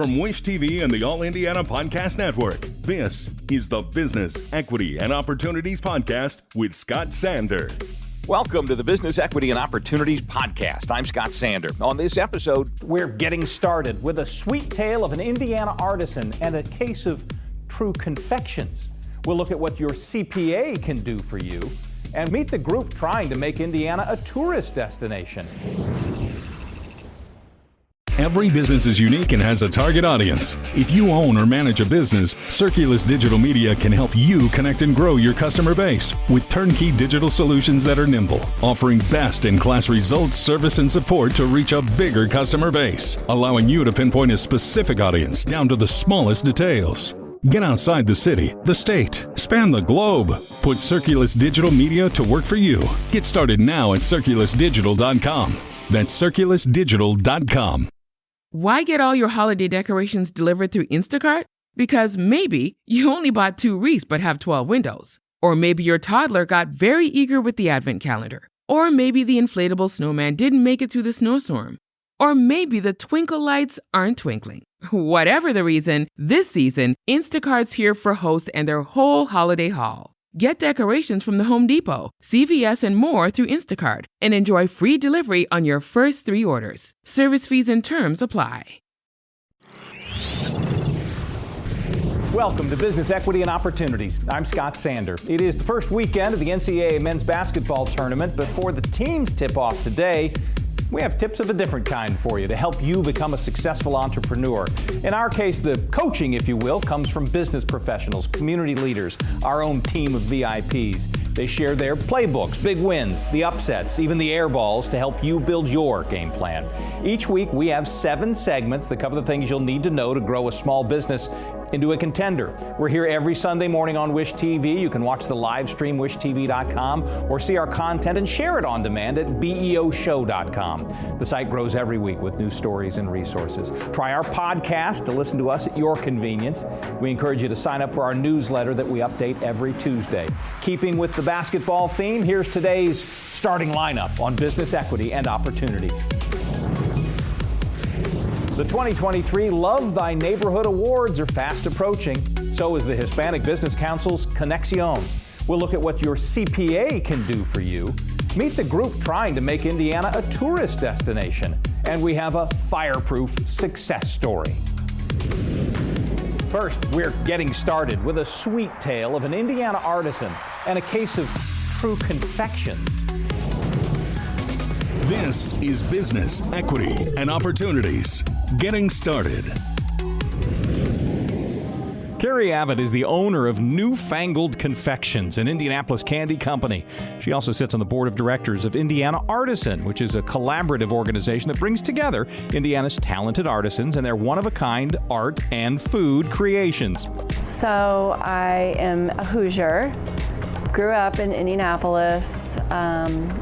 From Wish TV and the All Indiana Podcast Network, this is the Business, Equity, and Opportunities Podcast with Scott Sander. Welcome to the Business, Equity, and Opportunities Podcast. I'm Scott Sander. On this episode, we're getting started with a sweet tale of an Indiana artisan and a case of true confections. We'll look at what your CPA can do for you and meet the group trying to make Indiana a tourist destination. Every business is unique and has a target audience. If you own or manage a business, Circulus Digital Media can help you connect and grow your customer base with turnkey digital solutions that are nimble, offering best-in-class results, service, and support to reach a bigger customer base, allowing you to pinpoint a specific audience down to the smallest details. Get outside the city, the state, span the globe. Put Circulus Digital Media to work for you. Get started now at circulusdigital.com. That's circulusdigital.com. Why get all your holiday decorations delivered through Instacart? Because maybe you only bought 2 wreaths but have 12 windows. Or maybe your toddler got very eager with the advent calendar. Or maybe the inflatable snowman didn't make it through the snowstorm. Or maybe the twinkle lights aren't twinkling. Whatever the reason, this season, Instacart's here for hosts and their whole holiday haul. Get decorations from the Home Depot, CVS, and more through Instacart and enjoy free delivery on your first 3 orders. Service fees and terms apply. Welcome to Business, Equity, and Opportunities. I'm Scott Sander. It is the first weekend of the NCAA men's basketball tournament. Before the teams tip off today, we have tips of a different kind for you to help you become a successful entrepreneur. In our case, the coaching, if you will, comes from business professionals, community leaders, our own team of VIPs. They share their playbooks, big wins, the upsets, even the air balls to help you build your game plan. Each week, we have 7 segments that cover the things you'll need to know to grow a small business into a contender. We're here every Sunday morning on Wish TV. You can watch the live stream, wishtv.com, or see our content and share it on demand at BE&O The site grows every week with new stories and resources. Try our podcast to listen to us at your convenience. We encourage you to sign up for our newsletter that we update every Tuesday. Keeping with the basketball theme, here's today's starting lineup on Business, Equity, and Opportunity. The 2023 Love Thy Neighborhood Awards are fast approaching. So is the Hispanic Business Council's Confections. We'll look at what your CPA can do for you, meet the group trying to make Indiana a tourist destination, and we have a fireproof success story. First, we're getting started with a sweet tale of an Indiana artisan and a case of true confections. This is Business, Equity, and Opportunities. Getting started. Carrie Abbott is the owner of Newfangled Confections, an Indianapolis candy company. She also sits on the board of directors of Indiana Artisan, which is a collaborative organization that brings together Indiana's talented artisans and their one-of-a-kind art and food creations. So I am a Hoosier. Grew up in Indianapolis,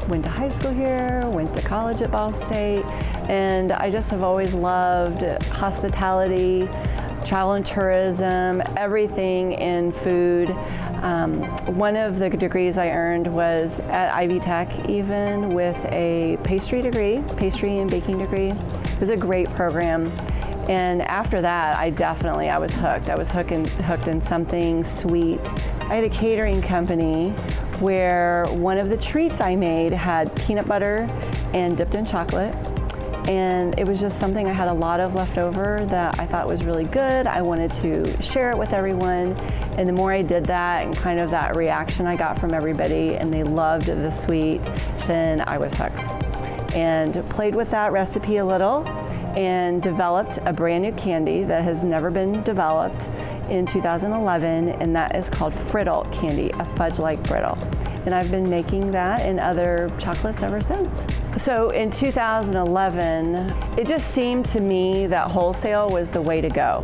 went to high school here, went to college at Ball State, and I just have always loved hospitality, travel and tourism, everything in food. One of the degrees I earned was at Ivy Tech, even with a pastry and baking degree. It was a great program. And after that, I was hooked. I was hooked in something sweet. I had a catering company where one of the treats I made had peanut butter and dipped in chocolate. And it was just something I had a lot of left over that I thought was really good. I wanted to share it with everyone. And the more I did that and kind of that reaction I got from everybody and they loved the sweet, then I was hooked. And played with that recipe a little and developed a brand new candy that has never been developed in 2011, and that is called Friddle candy, a fudge-like brittle. And I've been making that and other chocolates ever since. So in 2011, it just seemed to me that wholesale was the way to go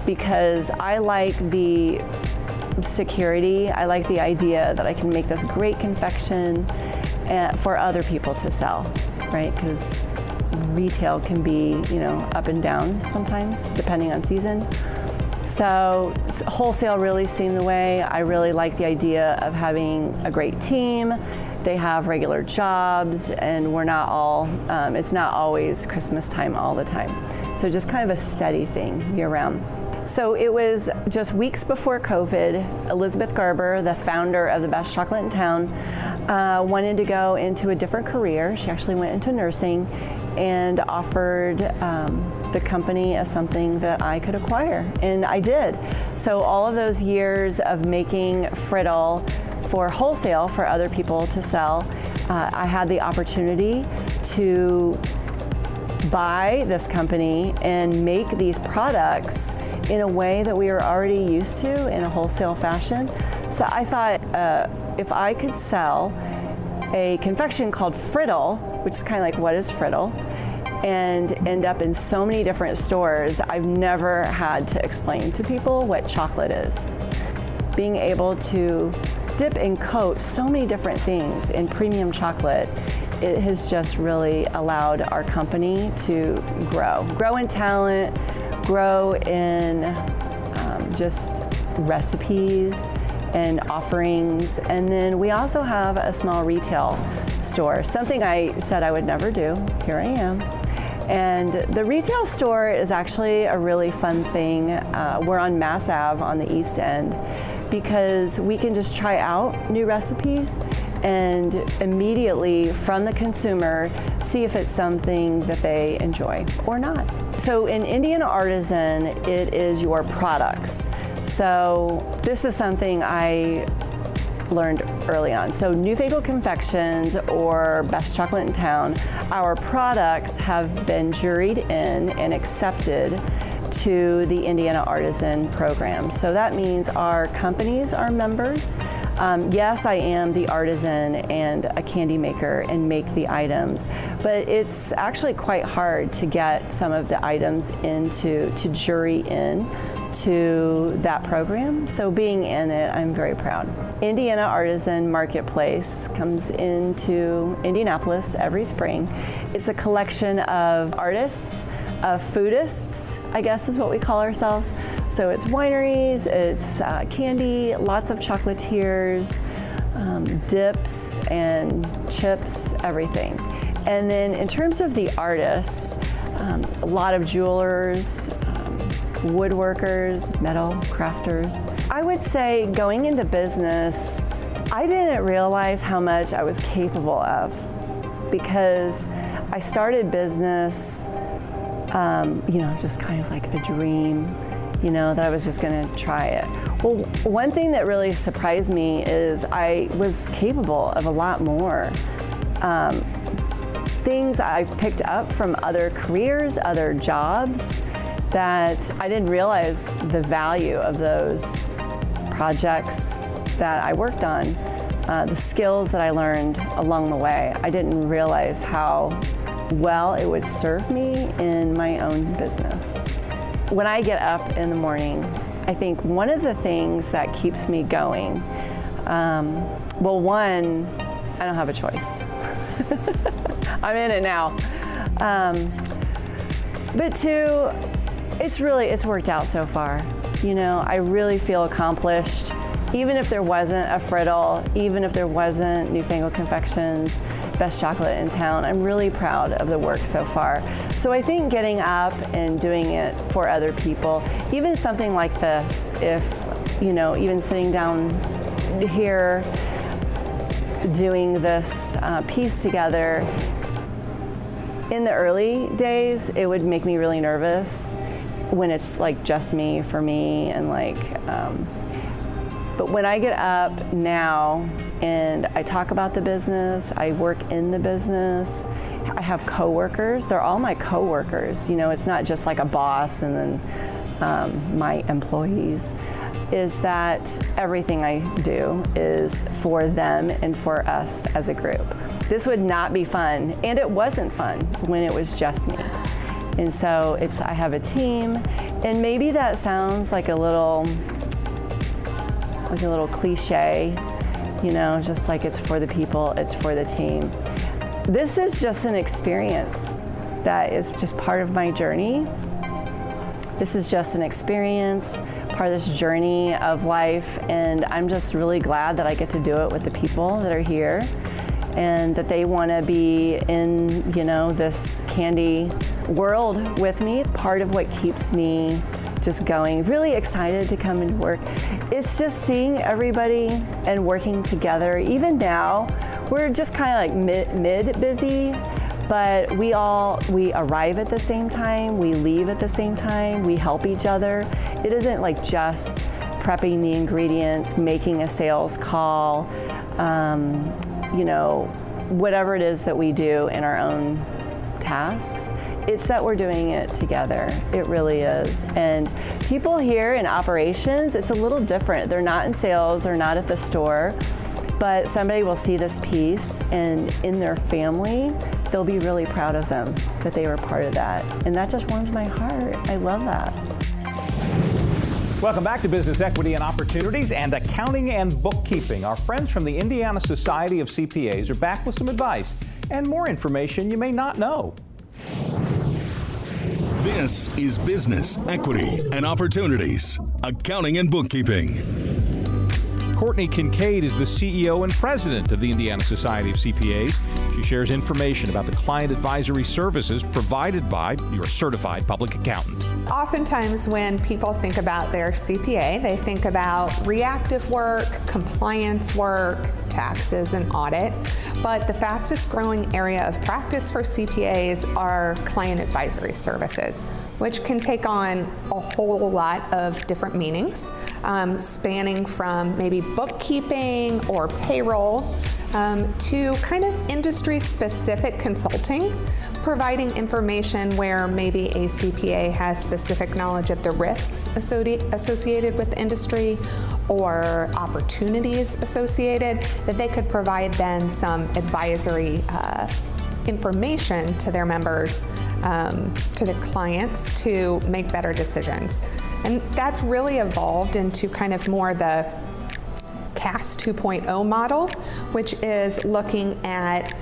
because I like the security. I like the idea that I can make this great confection for other people to sell, right? Because retail can be, up and down sometimes, depending on season. So wholesale really seemed the way. I really like the idea of having a great team they have regular jobs, and we're not all, it's not always Christmas time all the time. So just kind of a steady thing year round. So it was just weeks before COVID. Elizabeth Garber, the founder of the Best Chocolate in Town, wanted to go into a different career. She actually went into nursing and offered the company as something that I could acquire, and I did. So all of those years of making Friddle for wholesale for other people to sell, I had the opportunity to buy this company and make these products in a way that we were already used to in a wholesale fashion. So I thought if I could sell a confection called Friddle, which is kind of like, what is Friddle, and end up in so many different stores, I've never had to explain to people what chocolate is. Being able to dip and coat so many different things in premium chocolate, it has just really allowed our company to grow in talent, grow in just recipes and offerings. And then we also have a small retail store, something I said I would never do. Here I am. And the retail store is actually a really fun thing. We're on Mass Ave on the East End, because we can just try out new recipes and immediately from the consumer see if it's something that they enjoy or not. So in Indiana Artisan, it is your products. So this is something I learned early on. So Newfangled Confections or Best Chocolate in Town, our products have been juried in and accepted to the Indiana Artisan program. So that means our companies are members. Yes, I am the artisan and a candy maker and make the items, but it's actually quite hard to get some of the items to jury in to that program. So being in it, I'm very proud. Indiana Artisan Marketplace comes into Indianapolis every spring. It's a collection of artists, of foodists, I guess is what we call ourselves. So it's wineries, it's candy, lots of chocolatiers, dips and chips, everything. And then in terms of the artists, a lot of jewelers, woodworkers, metal crafters. I would say going into business, I didn't realize how much I was capable of, because I started business just kind of like a dream, that I was just gonna try it. Well, one thing that really surprised me is I was capable of a lot more. Things I've picked up from other careers, other jobs, that I didn't realize the value of those projects that I worked on, the skills that I learned along the way. I didn't realize how well it would serve me in my own business. When I get up in the morning, I think one of the things that keeps me going, one, I don't have a choice. I'm in it now. But two, it's worked out so far. I really feel accomplished. Even if there wasn't a Friddle, even if there wasn't Newfangled Confections, Best Chocolate in Town, I'm really proud of the work so far. So I think getting up and doing it for other people, even something like this, if, even sitting down here doing this piece together, in the early days, it would make me really nervous when it's like just me, for me, and but when I get up now and I talk about the business, I work in the business, I have coworkers, they're all my coworkers. It's not just like a boss and then my employees, is that everything I do is for them and for us as a group. This would not be fun, and it wasn't fun when it was just me. And so I have a team, and maybe that sounds like a little cliche, just like it's for the people, it's for the team. This is just an experience that is just part of my journey. This is just an experience, part of this journey of life, and I'm just really glad that I get to do it with the people that are here. and that they want to be in, this candy world with me. Part of what keeps me just going, really excited to come into work. It's just seeing everybody and working together. Even now, we're just kind of like mid busy, but we arrive at the same time, we leave at the same time, we help each other. It isn't like just prepping the ingredients, making a sales call, whatever it is that we do in our own tasks. It's that we're doing it together. It really is. And people here in operations, it's a little different. They're not in sales or not at the store, but somebody will see this piece and in their family, they'll be really proud of them that they were part of that. And that just warms my heart. I love that. Welcome back to Business Equity and Opportunities and Accounting and Bookkeeping. Our friends from the Indiana Society of CPAs are back with some advice and more information you may not know. This is Business Equity and Opportunities, Accounting and Bookkeeping. Courtney Kincaid is the CEO and president of the Indiana Society of CPAs. She shares information about the client advisory services provided by your certified public accountant. Oftentimes when people think about their CPA, they think about reactive work, compliance work, taxes, and audit. But the fastest growing area of practice for CPAs are client advisory services, which can take on a whole lot of different meanings, spanning from maybe bookkeeping or payroll to kind of industry-specific consulting, providing information where maybe a CPA has specific knowledge of the risks associated with the industry or opportunities associated, that they could provide then some advisory information to their members, to their clients to make better decisions. And that's really evolved into kind of more the CAS 2.0 model, which is looking at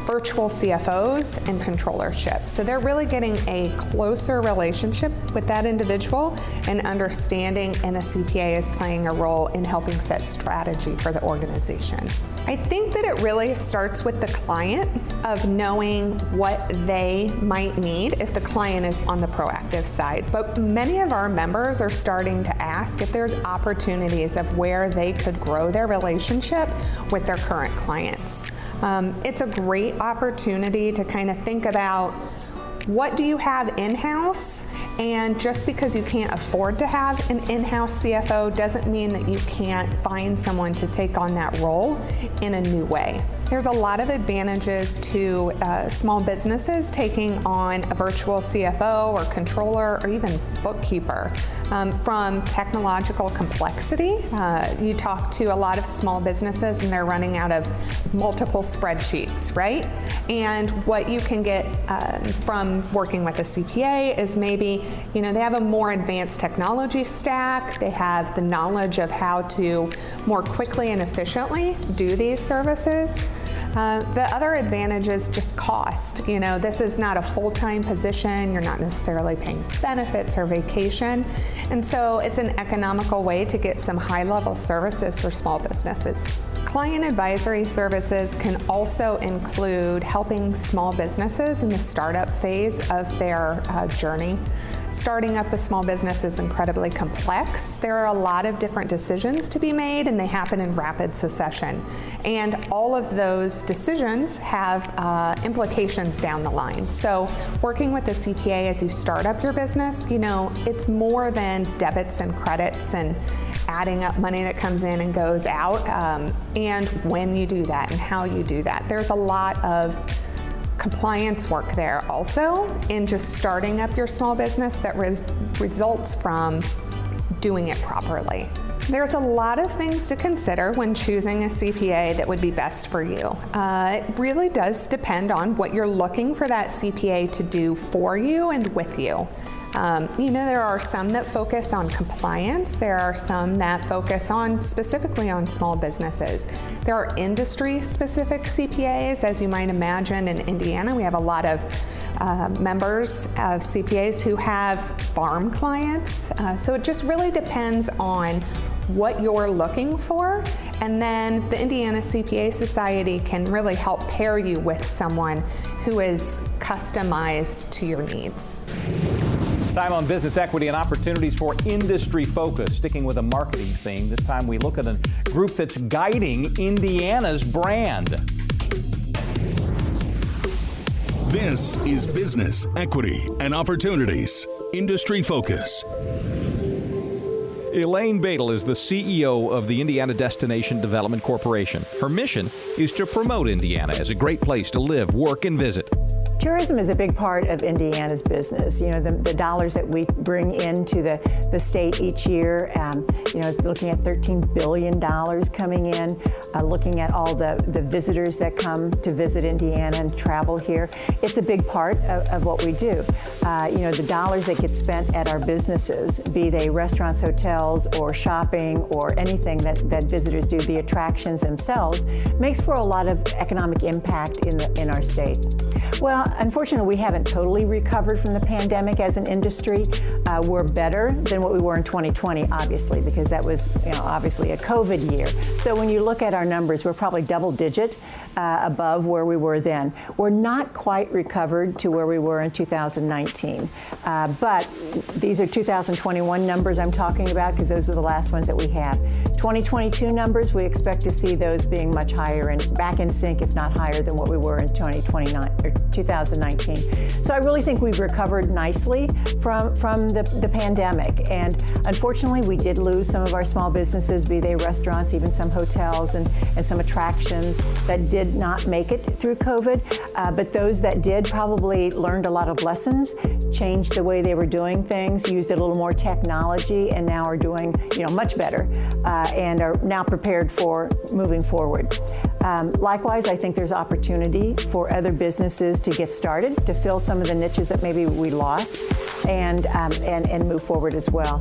virtual CFOs and controllership. So they're really getting a closer relationship with that individual and understanding, and a CPA is playing a role in helping set strategy for the organization. I think that it really starts with the client of knowing what they might need if the client is on the proactive side. But many of our members are starting to ask if there's opportunities of where they could grow their relationship with their current clients. It's a great opportunity to kind of think about, what do you have in-house? And just because you can't afford to have an in-house CFO doesn't mean that you can't find someone to take on that role in a new way. There's a lot of advantages to small businesses taking on a virtual CFO or controller or even bookkeeper. From technological complexity, you talk to a lot of small businesses and they're running out of multiple spreadsheets, right? And what you can get from working with a CPA is maybe, they have a more advanced technology stack, they have the knowledge of how to more quickly and efficiently do these services. The other advantage is just cost. This is not a full-time position. You're not necessarily paying benefits or vacation. And so it's an economical way to get some high-level services for small businesses. Client advisory services can also include helping small businesses in the startup phase of their journey. Starting up a small business is incredibly complex. There are a lot of different decisions to be made, and they happen in rapid succession. And all of those decisions have implications down the line. So working with a CPA as you start up your business, it's more than debits and credits and adding up money that comes in and goes out, and when you do that and how you do that. There's a lot of compliance work there also in just starting up your small business that results from doing it properly. There's a lot of things to consider when choosing a CPA that would be best for you. It really does depend on what you're looking for that CPA to do for you and with you. There are some that focus on compliance. There are some that focus specifically on small businesses. There are industry-specific CPAs, as you might imagine. In Indiana, we have a lot of members of CPAs who have farm clients. So it just really depends on what you're looking for, and then the Indiana CPA Society can really help pair you with someone who is customized to your needs. Time on business equity and opportunities for industry focus. Sticking with a marketing theme, this time we look at a group that's guiding Indiana's brand. This is Business Equity and Opportunities. Industry Focus. Elaine Badel is the CEO of the Indiana Destination Development Corporation. Her mission is to promote Indiana as a great place to live, work, and visit. Tourism is a big part of Indiana's business. You know, the dollars that we bring into the state each year, looking at $13 billion coming in, looking at all the visitors that come to visit Indiana and travel here. It's a big part of what we do. The dollars that get spent at our businesses, be they restaurants, hotels, or shopping, or anything that visitors do, the attractions themselves, makes for a lot of economic impact in our state. Well, unfortunately, we haven't totally recovered from the pandemic as an industry. We're better than what we were in 2020, obviously, because that was, obviously a COVID year. So when you look at our numbers, we're probably double digit above where we were then. We're not quite recovered to where we were in 2019. But these are 2021 numbers I'm talking about, because those are the last ones that we have. 2022 numbers, we expect to see those being much higher and back in sync, if not higher than what we were in 2019. So I really think we've recovered nicely from the pandemic. And unfortunately, we did lose some of our small businesses, be they restaurants, even some hotels and some attractions that did not make it through COVID. But those that did probably learned a lot of lessons, changed the way they were doing things, used a little more technology, and now are doing much better and are now prepared for moving forward. Likewise, I think there's opportunity for other businesses to get started, to fill some of the niches that maybe we lost, and move forward as well.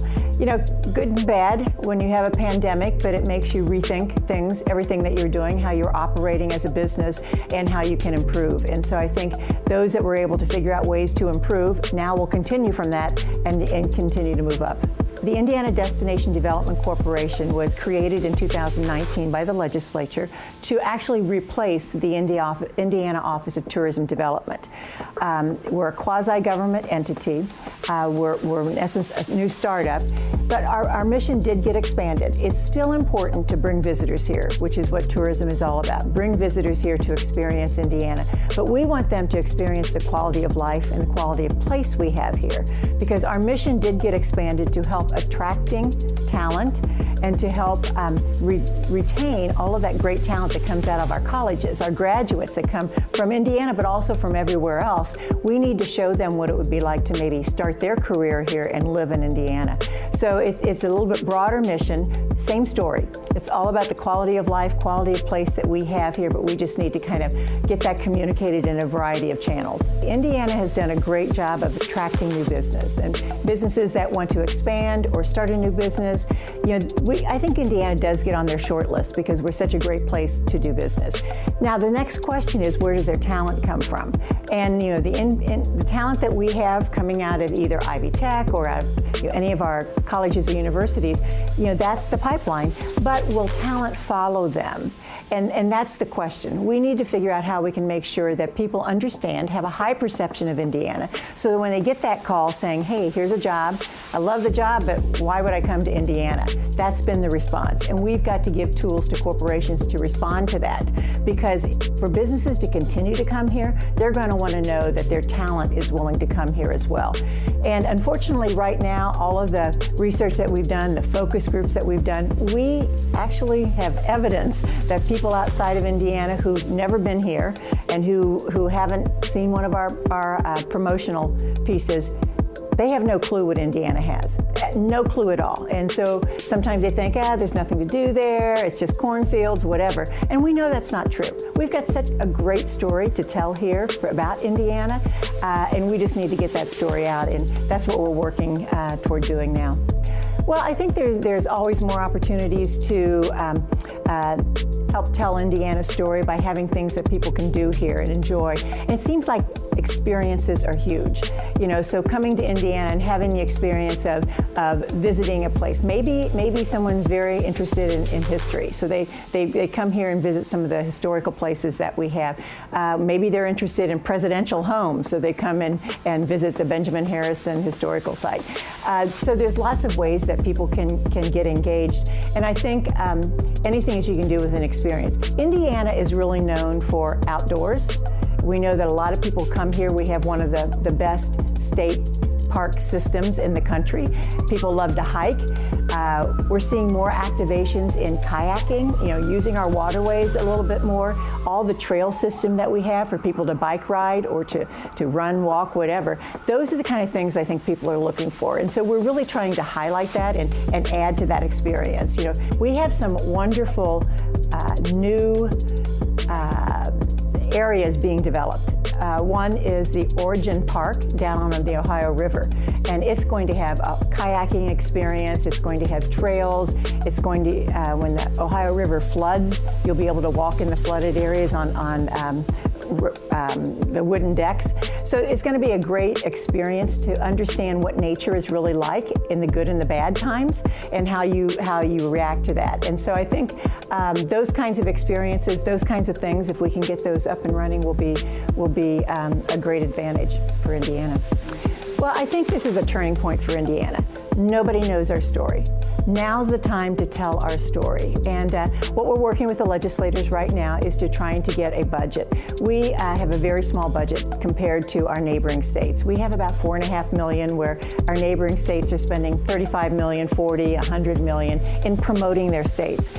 Good and bad when you have a pandemic, but it makes you rethink things, everything that you're doing, how you're operating as a business, and how you can improve. And so I think those that were able to figure out ways to improve now will continue from that and continue to move up. The Indiana Destination Development Corporation was created in 2019 by the legislature to actually replace the Indiana Office of Tourism Development. We're a quasi-government entity. We're in essence a new startup, but our mission did get expanded. It's still important to bring visitors here, which is what tourism is all about. Bring visitors here to experience Indiana, but we want them to experience the quality of life and the quality of place we have here, because our mission did get expanded to help attracting talent and to help retain all of that great talent that comes out of our colleges, our graduates that come from Indiana, but also from everywhere else. We need to show them what it would be like to maybe start their career here and live in Indiana. So it's a little bit broader mission, same story. It's all about the quality of life, quality of place that we have here, but we just need to kind of get that communicated in a variety of channels. Indiana has done a great job of attracting new business, and businesses that want to expand or start a new business. I think Indiana does get on their short list because we're such a great place to do business. Now, the next question is, where does their talent come from? And the talent that we have coming out of either Ivy Tech or out of any of our colleges or universities, that's the pipeline. But will talent follow them? And that's the question. We need to figure out how we can make sure that people understand, have a high perception of Indiana, so that when they get that call saying, hey, here's a job, I love the job, but why would I come to Indiana? That's been the response. And we've got to give tools to corporations to respond to that. Because for businesses to continue to come here, they're going to want to know that their talent is willing to come here as well. And unfortunately, right now, all of the research that we've done, the focus groups that we've done, we actually have evidence that people outside of Indiana who've never been here and who haven't seen one of our promotional pieces, they have no clue what Indiana has. No clue at all. And so sometimes they think, there's nothing to do there, it's just cornfields, whatever. And we know that's not true. We've got such a great story to tell here about Indiana, and we just need to get that story out, and that's what we're working toward doing now. Well, I think there's always more opportunities to help tell Indiana's story by having things that people can do here and enjoy. And it seems like experiences are huge. So coming to Indiana and having the experience of visiting a place. Maybe someone's very interested in history, so they come here and visit some of the historical places that we have. Maybe they're interested in presidential homes, so they come in and visit the Benjamin Harrison historical site. So there's lots of ways that people can get engaged, and I think anything that you can do with an experience. Indiana is really known for outdoors. We know that a lot of people come here. We have one of the best state park systems in the country. People love to hike. We're seeing more activations in kayaking, using our waterways a little bit more. All the trail system that we have for people to bike ride or to run, walk, whatever. Those are the kind of things I think people are looking for. And so we're really trying to highlight that and add to that experience. We have some wonderful new areas being developed. One is the Origin Park down on the Ohio River, and it's going to have a kayaking experience. It's going to have trails. It's going to, when the Ohio River floods, you'll be able to walk in the flooded areas on the wooden decks. So it's going to be a great experience to understand what nature is really like in the good and the bad times, and how you react to that. And so I think those kinds of experiences, those kinds of things, if we can get those up and running, will be a great advantage for Indiana. Well, I think this is a turning point for Indiana. Nobody knows our story. Now's the time to tell our story. And what we're working with the legislators right now is to trying to get a budget. We have a very small budget compared to our neighboring states. We have about $4.5 million, where our neighboring states are spending $35 million, $40, $100 million in promoting their states.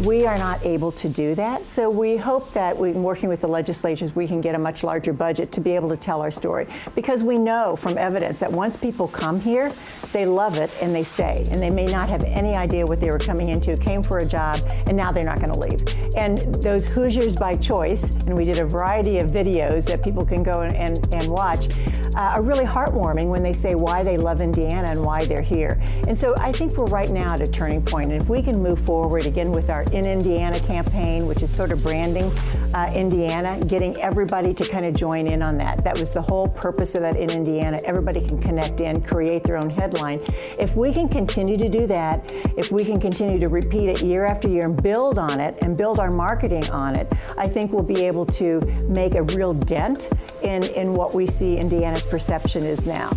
We are not able to do that, so we hope that working with the legislatures, we can get a much larger budget to be able to tell our story. Because we know from evidence that once people come here, they love it and they stay. And they may not have any idea what they were coming into, came for a job, and now they're not going to leave. And those Hoosiers by choice, and we did a variety of videos that people can go and watch, are really heartwarming when they say why they love Indiana and why they're here. And so I think we're right now at a turning point. And if we can move forward again with our In Indiana campaign, which is sort of branding Indiana, getting everybody to kind of join in on that. That was the whole purpose of that In Indiana. Everybody can connect in, create their own headline. If we can continue to do that, if we can continue to repeat it year after year and build on it and build our marketing on it, I think we'll be able to make a real dent in what we see Indiana's perception is now.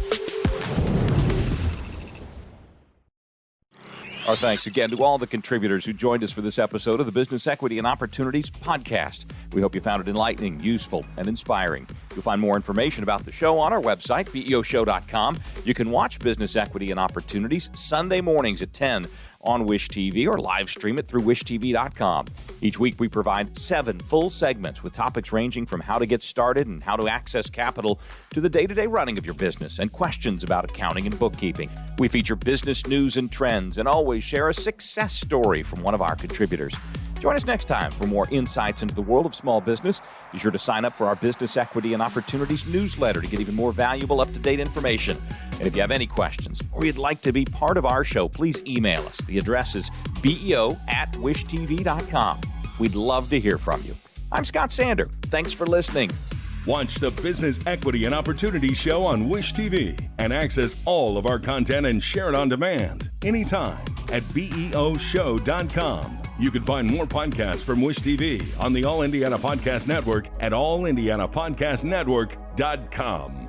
Our thanks again to all the contributors who joined us for this episode of the Business Equity and Opportunities podcast. We hope you found it enlightening, useful, and inspiring. You'll find more information about the show on our website, BEOshow.com. You can watch Business Equity and Opportunities Sunday mornings at 10 on Wish TV, or live stream it through wishtv.com. Each week we provide 7 full segments with topics ranging from how to get started and how to access capital to the day-to-day running of your business and questions about accounting and bookkeeping. We feature business news and trends and always share a success story from one of our contributors. Join us next time for more insights into the world of small business. Be sure to sign up for our Business Equity and Opportunities newsletter to get even more valuable, up-to-date information. And if you have any questions or you'd like to be part of our show, please email us. The address is beo@wishtv.com. We'd love to hear from you. I'm Scott Sander. Thanks for listening. Watch the Business Equity and Opportunity Show on Wish TV and access all of our content and share it on demand anytime at BEOshow.com. You can find more podcasts from Wish TV on the All Indiana Podcast Network at allindianapodcastnetwork.com.